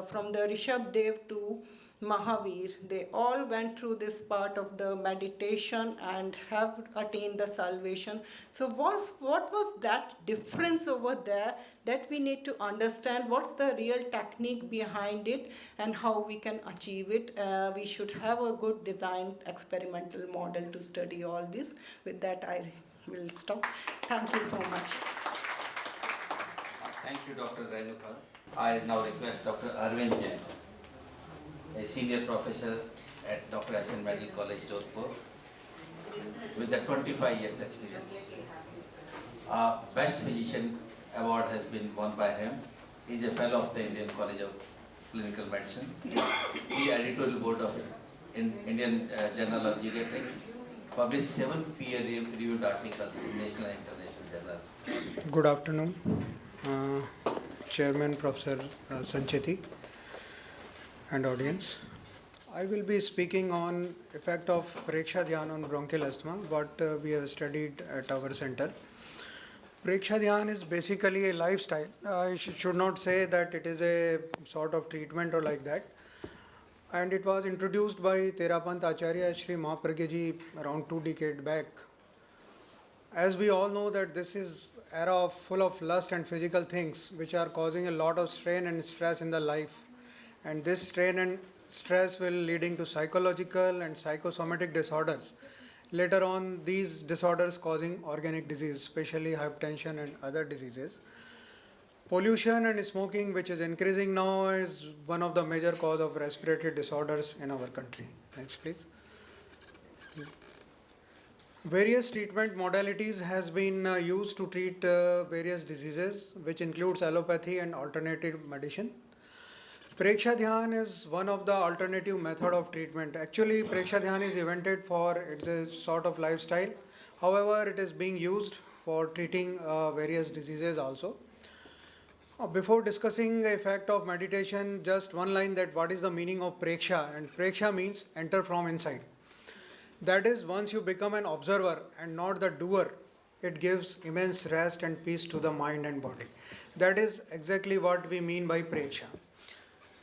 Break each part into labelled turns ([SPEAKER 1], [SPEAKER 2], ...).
[SPEAKER 1] from the Rishabh Dev to Mahavir, they all went through this part of the meditation and have attained the salvation. So what was that difference over there that we need to understand? What's the real technique behind it and how we can achieve it? We should have a good design experimental model to study all this. With that, I will stop. Thank you so much.
[SPEAKER 2] Thank you, Dr. Renuka. I now request Dr. Arvind Jain, a senior professor at Dr. S.N. Medical College, Jodhpur, with the 25 years experience. Best Physician Award has been won by him. He is a fellow of the Indian College of Clinical Medicine. He is editorial board of Indian Journal of Geriatrics. Published 7 peer-reviewed articles in national and international journals.
[SPEAKER 3] Good afternoon, Chairman Professor Sancheti and audience. I will be speaking on effect of Preksha Dhyan on bronchial asthma, what we have studied at our center. Preksha Dhyan is basically a lifestyle. I should not say that it is a sort of treatment or like that. And it was introduced by Therapant Acharya Shri Mahapragya Ji around 2 decades back. As we all know that this is era full of lust and physical things which are causing a lot of strain and stress in the life. And this strain and stress will leading to psychological and psychosomatic disorders. Later on, these disorders causing organic disease, especially hypertension and other diseases. Pollution and smoking, which is increasing now, is one of the major cause of respiratory disorders in our country. Next, please. Various treatment modalities has been used to treat various diseases, which includes allopathy and alternative medicine. Preksha Dhyan is one of the alternative method of treatment. Actually, Preksha Dhyan is invented for, it's a sort of lifestyle. However, it is being used for treating various diseases also. Before discussing the effect of meditation, just one line that what is the meaning of Preksha, and Preksha means enter from inside. That is, once you become an observer and not the doer, it gives immense rest and peace to the mind and body. That is exactly what we mean by Preksha.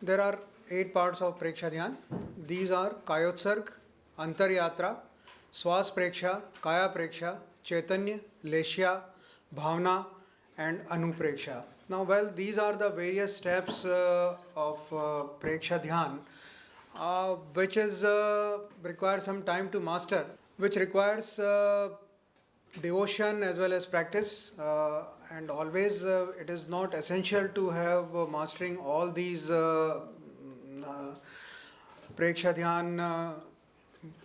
[SPEAKER 3] There are 8 parts of Preksha Dhyan. These are Kayotsarg, Antaryatra, Swas Preksha, Kaya Preksha, Chaitanya, Leshya, Bhavna and Anupreksha. Now, well, these are the various steps of Preksha Dhyan, which is requires some time to master, which requires devotion as well as practice, and always it is not essential to have mastering all these Preksha Dhyan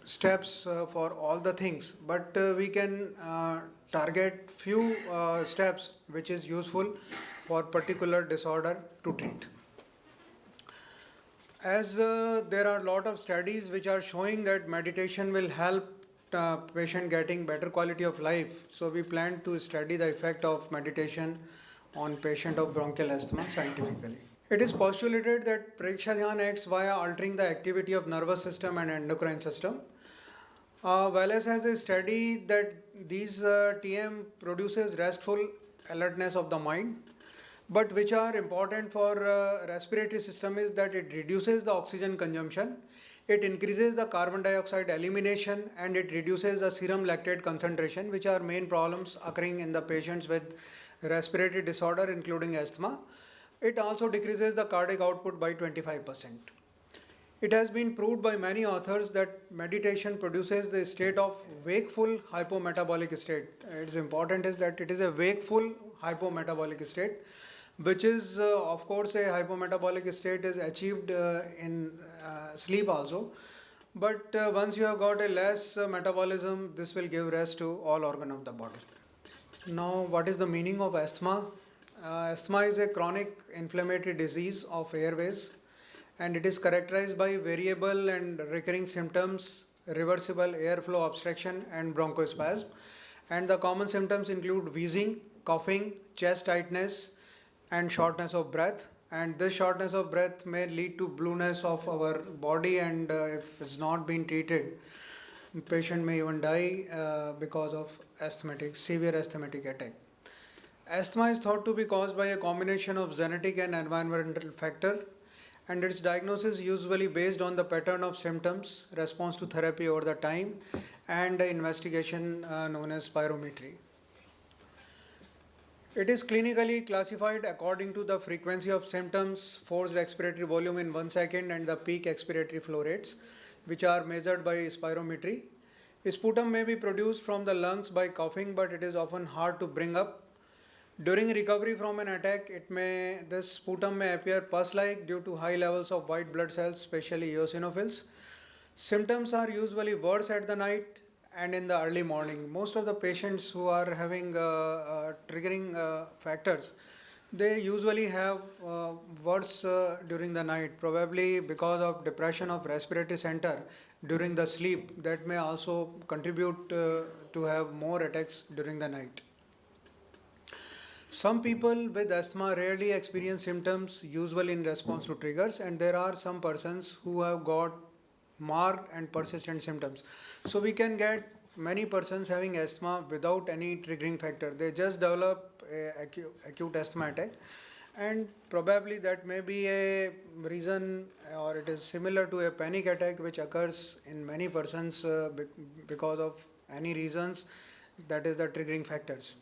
[SPEAKER 3] steps for all the things, but we can target few steps which is useful for particular disorder to treat. As there are a lot of studies which are showing that meditation will help patient getting better quality of life, so we plan to study the effect of meditation on patient of bronchial asthma scientifically. It is postulated that Preksha Dhyan acts via altering the activity of nervous system and endocrine system. Wallace has a study that these TM produces restful alertness of the mind, but which are important for respiratory system is that it reduces the oxygen consumption, it increases the carbon dioxide elimination, and it reduces the serum lactate concentration, which are main problems occurring in the patients with respiratory disorder including asthma. It also decreases the cardiac output by 25%. It has been proved by many authors that meditation produces the state of wakeful hypometabolic state. It is important is that it is a wakeful hypometabolic state, which is of course a hypometabolic state is achieved in sleep also. But once you have got a less metabolism, this will give rest to all organ of the body. Now, what is the meaning of asthma? Asthma is a chronic inflammatory disease of airways, and it is characterized by variable and recurring symptoms, reversible airflow obstruction and bronchospasm. And the common symptoms include wheezing, coughing, chest tightness and shortness of breath. And this shortness of breath may lead to blueness of our body, and if it's not been treated, patient may even die because of severe asthmatic attack. Asthma is thought to be caused by a combination of genetic and environmental factor, and its diagnosis usually based on the pattern of symptoms, response to therapy over the time, and the investigation known as spirometry. It is clinically classified according to the frequency of symptoms, forced expiratory volume in 1 second, and the peak expiratory flow rates, which are measured by spirometry. Sputum may be produced from the lungs by coughing, but it is often hard to bring up. During recovery from an attack, this sputum may appear pus-like due to high levels of white blood cells, especially eosinophils. Symptoms are usually worse at the night and in the early morning. Most of the patients who are having triggering factors, they usually have worse during the night, probably because of depression of respiratory center during the sleep. That may also contribute to have more attacks during the night. Some people with asthma rarely experience symptoms, usually in response to triggers, and there are some persons who have got marked and persistent symptoms. So we can get many persons having asthma without any triggering factor. They just develop acute asthma attack, and probably that may be a reason, or it is similar to a panic attack which occurs in many persons because of any reasons, that is the triggering factors.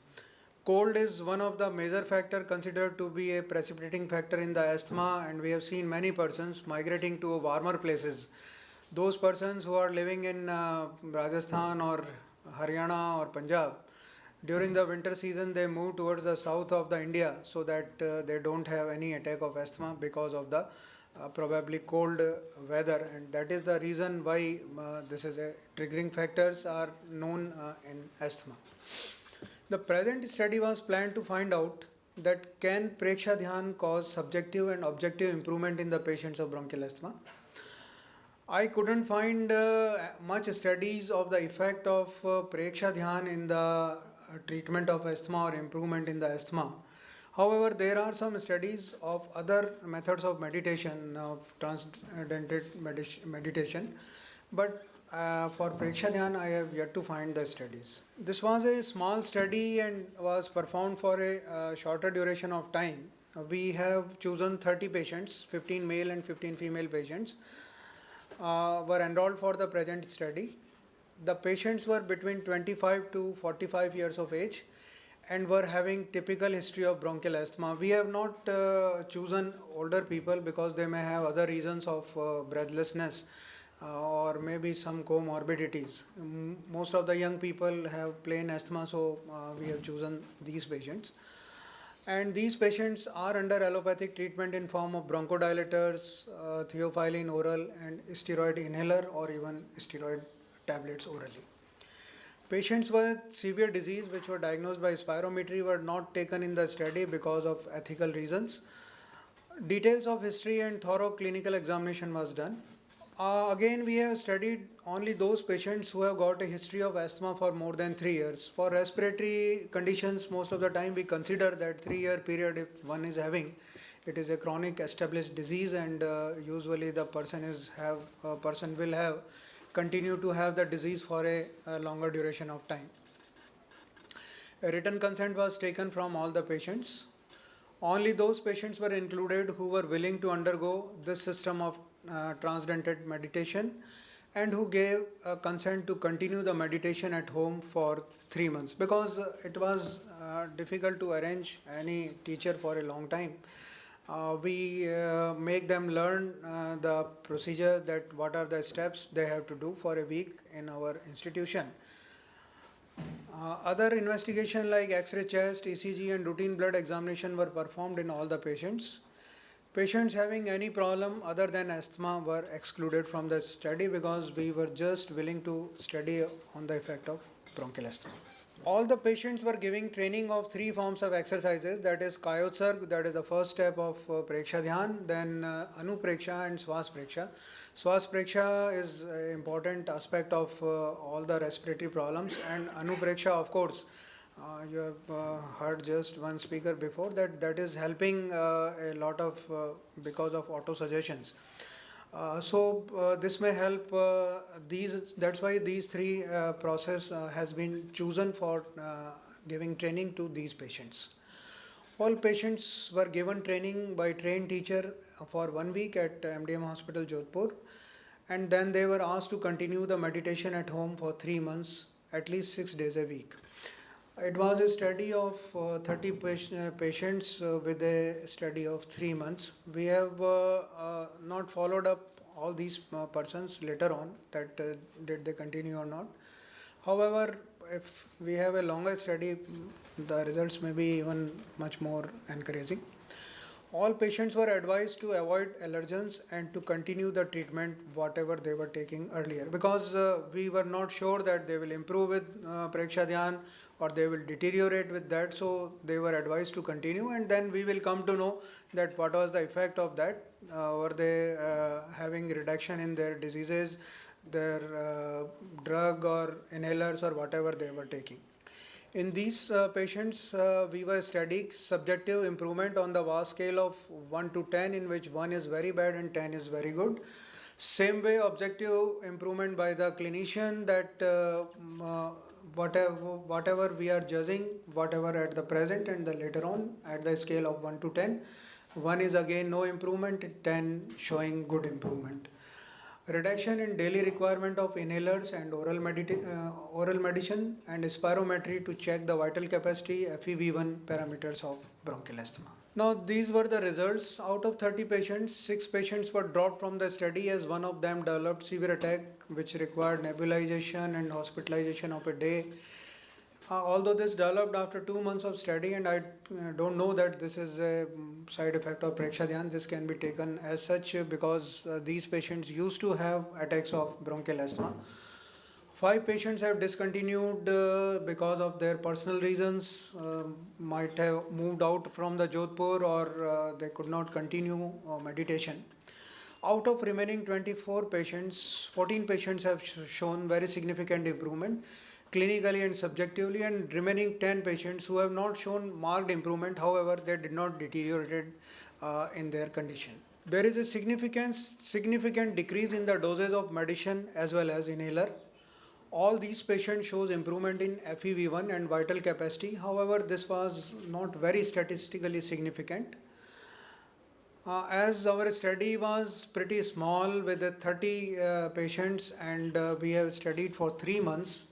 [SPEAKER 3] Cold is one of the major factor considered to be a precipitating factor in the asthma, and we have seen many persons migrating to warmer places. Those persons who are living in Rajasthan or Haryana or Punjab, during the winter season they move towards the south of the India so that they don't have any attack of asthma because of the probably cold weather, and that is the reason why this is a triggering factors are known in asthma. The present study was planned to find out that can Preksha Dhyan cause subjective and objective improvement in the patients of bronchial asthma. I couldn't find much studies of the effect of Preksha Dhyan in the treatment of asthma or improvement in the asthma. However, there are some studies of other methods of meditation, of transcendental meditation, but for Preksha Dhyan, I have yet to find the studies. This was a small study and was performed for a shorter duration of time. We have chosen 30 patients, 15 male and 15 female patients, were enrolled for the present study. The patients were between 25 to 45 years of age and were having typical history of bronchial asthma. We have not chosen older people because they may have other reasons of breathlessness or maybe some comorbidities. Most of the young people have plain asthma, so we have chosen these patients. And these patients are under allopathic treatment in form of bronchodilators, theophylline oral, and steroid inhaler, or even steroid tablets orally. Patients with severe disease which were diagnosed by spirometry were not taken in the study because of ethical reasons. Details of history and thorough clinical examination was done. Again, we have studied only those patients who have got a history of asthma for more than 3 years. For respiratory conditions, most of the time we consider that 3-year period if one is having, it is a chronic established disease, and usually the person will have continue to have the disease for a longer duration of time. A written consent was taken from all the patients. Only those patients were included who were willing to undergo this system of transcendental meditation and who gave consent to continue the meditation at home for 3 months, because it was difficult to arrange any teacher for a long time. We make them learn the procedure, that what are the steps they have to do for a week in our institution. Other investigation like X-ray chest, ECG and routine blood examination were performed in all the patients. Patients having any problem other than asthma were excluded from the study because we were just willing to study on the effect of bronchial asthma. All the patients were giving training of 3 forms of exercises, that is Kayotsarg, that is the first step of Preksha Dhyan, then Anupreksha and Swas Preksha. Swas Preksha is an important aspect of all the respiratory problems, and Anupreksha, of course, you have heard just one speaker before that is helping a lot of because of auto suggestions. So this may help that's why these 3 process has been chosen for giving training to these patients. All patients were given training by trained teacher for 1 week at MDM Hospital Jodhpur, and then they were asked to continue the meditation at home for 3 months, at least 6 days a week. It was a study of 30 patients with a study of 3 months. We have not followed up all these persons later on that did they continue or not. However, if we have a longer study, the results may be even much more encouraging. All patients were advised to avoid allergens and to continue the treatment whatever they were taking earlier, because we were not sure that they will improve with Preksha Dhyan or they will deteriorate with that, so they were advised to continue, and then we will come to know that what was the effect of that. Were they having reduction in their diseases, their drug or inhalers or whatever they were taking. In these patients, we were studying subjective improvement on the VAS scale of 1 to 10, in which 1 is very bad and 10 is very good. Same way, objective improvement by the clinician, that whatever we are judging, whatever at the present and the later on at the scale of 1 to 10, 1 is again no improvement, 10 showing good improvement. Reduction in daily requirement of inhalers and oral medicine, and spirometry to check the vital capacity, FEV1 parameters of bronchial asthma. Now, these were the results. Out of 30 patients, 6 patients were dropped from the study as one of them developed severe attack which required nebulization and hospitalization of a day. Although this developed after 2 months of study, and I don't know that this is a side effect of Preksha Dhyan, this can be taken as such because these patients used to have attacks of bronchial asthma. 5 patients have discontinued because of their personal reasons, might have moved out from the Jodhpur, or they could not continue meditation. Out of remaining 24 patients, 14 patients have shown very significant improvement clinically and subjectively, and remaining 10 patients who have not shown marked improvement, however they did not deteriorate in their condition. There is a significant decrease in the doses of medicine as well as inhaler. All these patients shows improvement in FEV1 and vital capacity, however this was not very statistically significant. As our study was pretty small with 30 patients, and we have studied for 3 months,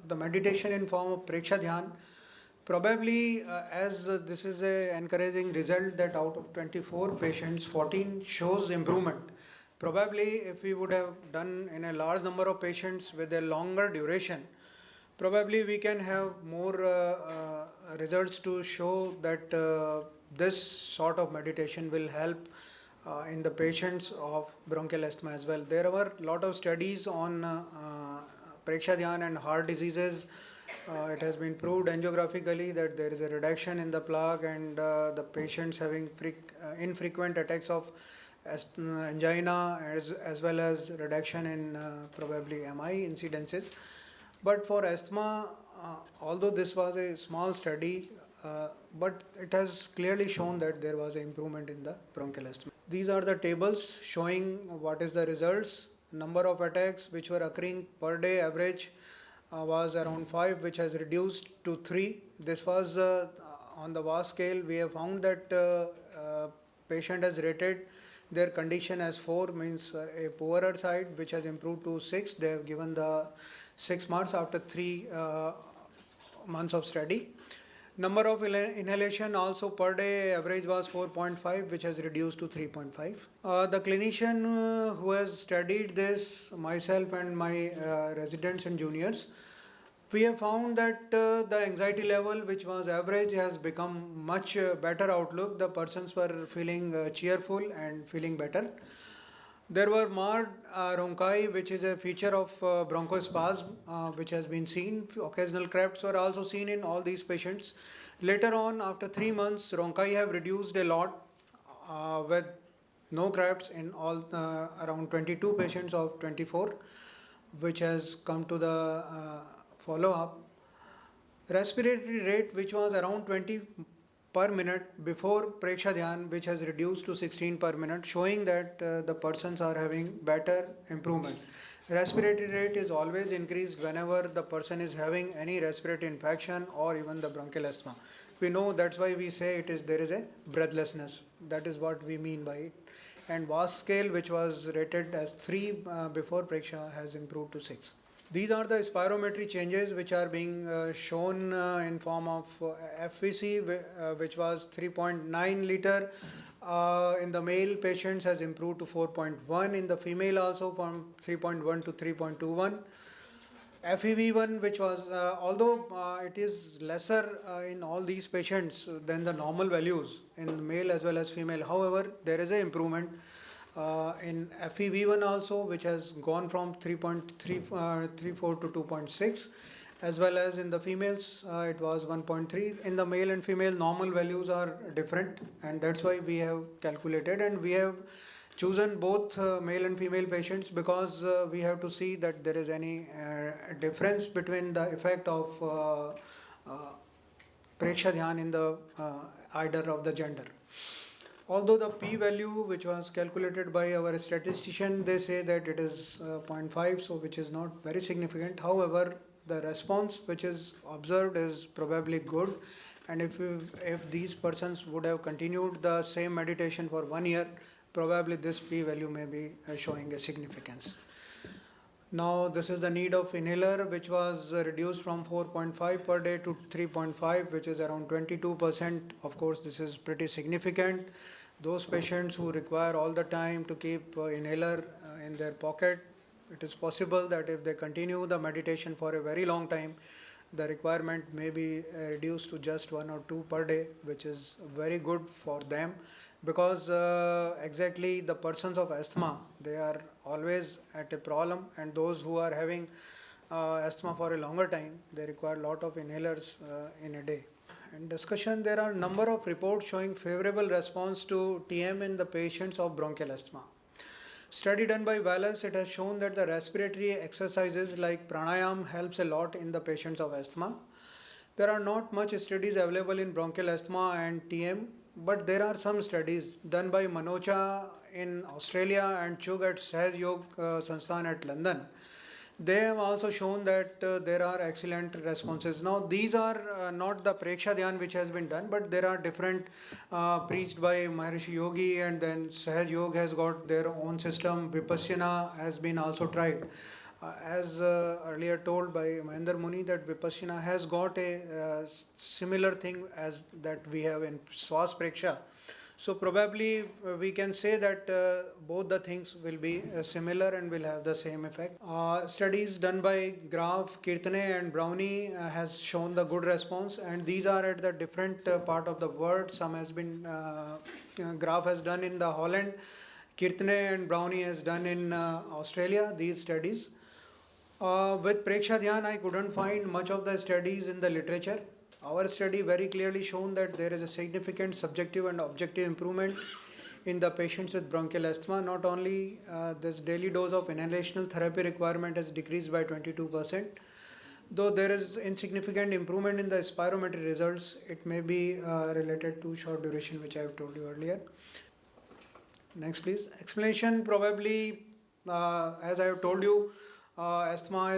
[SPEAKER 3] the meditation in form of Preksha Dhyan, probably as this is a encouraging result that out of 24 patients, 14 shows improvement. Probably if we would have done in a large number of patients with a longer duration, probably we can have more results to show that this sort of meditation will help in the patients of bronchial asthma as well. There were a lot of studies on Preksha Dhyan and heart diseases. It has been proved angiographically that there is a reduction in the plaque, and the patients having infrequent attacks of angina, as well as reduction in probably MI incidences. But for asthma, although this was a small study, but it has clearly shown that there was an improvement in the bronchial asthma. These are the tables showing what is the results. Number of attacks which were occurring per day average was around 5, which has reduced to 3. This was on the VAS scale. We have found that patient has rated their condition as 4, means a poorer side, which has improved to 6. They have given the 6 marks after 3 months of study. Number of inhalation also per day average was 4.5, which has reduced to 3.5. The clinician who has studied this, myself and my residents and juniors, we have found that the anxiety level, which was average, has become much better outlook. The persons were feeling cheerful and feeling better. There were marred rhonchi, which is a feature of bronchospasm, which has been seen. Occasional cracks were also seen in all these patients. Later on, after 3 months, rhonchi have reduced a lot with no cracks in all around 22 patients of 24, which has come to the follow-up. Respiratory rate, which was around 20 per minute before Preksha Dhyan, which has reduced to 16 per minute, showing that the persons are having better improvement. Respiratory rate is always increased whenever the person is having any respiratory infection or even the bronchial asthma. we know that's why we say there is a breathlessness. That is what we mean by it. And VAS scale, which was rated as 3 before Preksha, has improved to 6. These are the spirometry changes which are being shown in form of FVC, which was 3.9 liter. In the male patients has improved to 4.1, in the female also from 3.1 to 3.21. FEV1, which was, although it is lesser in all these patients than the normal values in male as well as female, however, there is an improvement in FEV1 also, which has gone from 3.34 to 2.6, as well as in the females, it was 1.3. In the male and female, normal values are different, and that's why we have calculated, and we have chosen both male and female patients because we have to see that there is any difference between the effect of Preksha Dhyan in the either of the gender. Although the p-value which was calculated by our statistician, they say that it is 0.5, so which is not very significant. However, the response which is observed is probably good, and if these persons would have continued the same meditation for 1 year, probably this p-value may be showing a significance. Now this is the need of inhaler, which was reduced from 4.5 per day to 3.5, which is around 22%. Of course, this is pretty significant. Those patients who require all the time to keep inhaler in their pocket, it is possible that if they continue the meditation for a very long time, the requirement may be reduced to just 1 or 2 per day, which is very good for them, because exactly the persons of asthma, they are always at a problem, and those who are having asthma for a longer time, they require a lot of inhalers in a day. In discussion, there are a number of reports showing favorable response to TM in the patients of bronchial asthma. Study done by Wallace, it has shown that the respiratory exercises like pranayam helps a lot in the patients of asthma. There are not much studies available in bronchial asthma and TM, but there are some studies done by Manocha in Australia and Chug at Sahaj Yog Sansthan at London. They have also shown that there are excellent responses. Now these are not the Preksha Dhyan which has been done, but there are different preached by Maharishi Yogi, and then Sahaj Yoga has got their own system. Vipassana has been also tried. As earlier told by Mahendra Muni, that Vipassana has got a similar thing as that we have in Swas Preksha. So probably we can say that both the things will be similar and will have the same effect. Studies done by Graf, Kirtane and Brownie has shown the good response, and these are at the different part of the world. Some has been, Graf has done in the Holland, Kirtane and Brownie has done in Australia, these studies. With Preksha Dhyan, I couldn't find much of the studies in the literature. Our study very clearly shown that there is a significant subjective and objective improvement in the patients with bronchial asthma. Not only this daily dose of inhalational therapy requirement has decreased by 22%, though there is insignificant improvement in the spirometry results, it may be related to short duration, which I have told you earlier. Next please. Explanation, probably as I have told you, asthma is